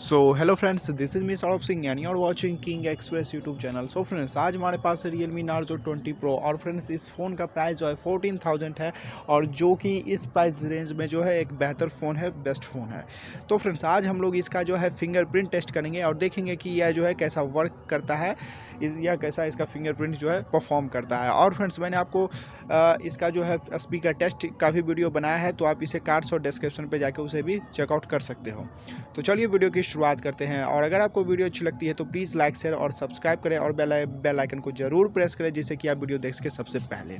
So hello friends, this is me Saurabh Singh and you are watching King Express YouTube channel. So friends, आज हमारे पास है Realme Narzo 20 Pro और friends इस phone का प्राइस जो है 14,000 है और जो कि इस प्राइस रेंज में जो है एक बेहतर फ़ोन है, बेस्ट फ़ोन है। तो फ्रेंड्स, आज हम लोग इसका जो है फिंगरप्रिंट टेस्ट करेंगे और देखेंगे कि यह जो है कैसा वर्क करता है या कैसा इसका फिंगरप्रिंट जो है परफॉर्म करता है। और फ्रेंड्स, मैंने आपको इसका जो है स्पीकर टेस्ट का भी वीडियो बनाया है, तो आप इसे कार्ड्स और डिस्क्रिप्शन पे जाके उसे भी चेकआउट कर सकते हो। तो चलिए वीडियो की शुरुआत करते हैं। और अगर आपको वीडियो अच्छी लगती है तो प्लीज़ लाइक शेयर और सब्सक्राइब करें और बेल आइकन को ज़रूर प्रेस करें, जिससे कि आप वीडियो देख सकें सबसे पहले।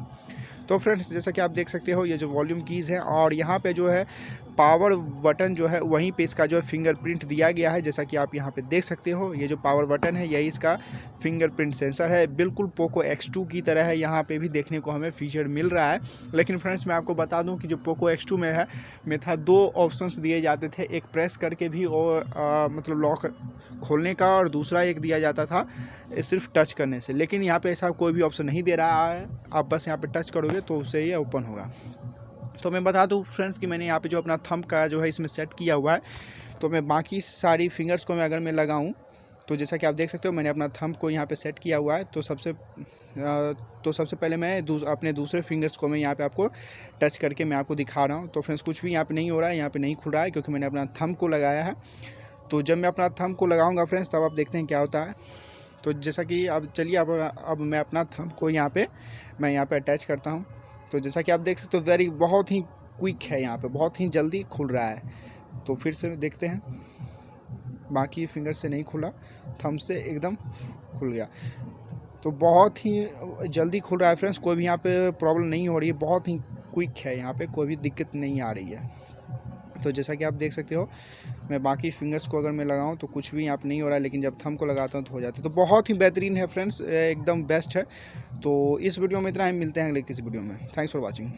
तो फ्रेंड्स, जैसा कि आप देख सकते हो, ये जो वॉल्यूम कीज़ है और यहाँ पे जो है पावर बटन जो है वहीं पे इसका जो है फिंगरप्रिंट दिया गया है। जैसा कि आप यहाँ पे देख सकते हो, ये जो पावर बटन है यही इसका फिंगरप्रिंट सेंसर है। बिल्कुल पोको X2 की तरह है, यहाँ पे भी देखने को हमें फीचर मिल रहा है। लेकिन फ्रेंड्स, मैं आपको बता दूं कि जो पोको X2 में था, दो ऑप्शंस दिए जाते थे, एक प्रेस करके भी और मतलब लॉक खोलने का, और दूसरा एक दिया जाता था सिर्फ टच करने से। लेकिन यहाँ पे ऐसा कोई भी ऑप्शन नहीं दे रहा है, आप बस यहाँ पे टच करोगे तो उससे ये ओपन होगा। तो मैं बता दूं फ्रेंड्स कि मैंने यहाँ पे जो अपना थंब का जो है इसमें सेट किया हुआ है। तो मैं बाकी सारी फिंगर्स को अगर मैं लगाऊं तो जैसा कि आप देख सकते हो, मैंने अपना थंब को यहाँ पे सेट किया हुआ है। तो सबसे पहले मैं अपने दूसरे फिंगर्स को मैं यहाँ पे आपको टच करके मैं आपको दिखा रहा हूँ। तो फ्रेंड्स, कुछ भी यहाँ पे नहीं हो रहा है, यहाँ पे नहीं खुल रहा है, क्योंकि मैंने अपना थंब को लगाया है। तो जब मैं अपना थंब को लगाऊंगा फ्रेंड्स, तब आप देखते हैं क्या होता है। तो जैसा कि अब चलिए अब मैं अपना थंब को यहाँ पे अटैच करता हूँ। तो जैसा कि आप देख सकते हो, बहुत ही क्विक है, यहाँ पे बहुत ही जल्दी खुल रहा है। तो फिर से देखते हैं, बाकी फिंगर से नहीं खुला, थंब से एकदम खुल गया। तो बहुत ही जल्दी खुल रहा है फ्रेंड्स, कोई भी यहाँ पे प्रॉब्लम नहीं हो रही है, बहुत ही क्विक है, यहाँ पे कोई भी दिक्कत नहीं आ रही है। तो जैसा कि आप देख सकते हो, मैं बाकी फिंगर्स को अगर मैं लगाऊं तो कुछ भी यहाँ पे नहीं हो रहा है, लेकिन जब थंब को लगाता हूँ तो हो जाता है। तो बहुत ही बेहतरीन है फ्रेंड्स, एकदम बेस्ट है। तो इस वीडियो में इतना ही, मिलते हैं अगले किसी वीडियो में। Thanks for watching.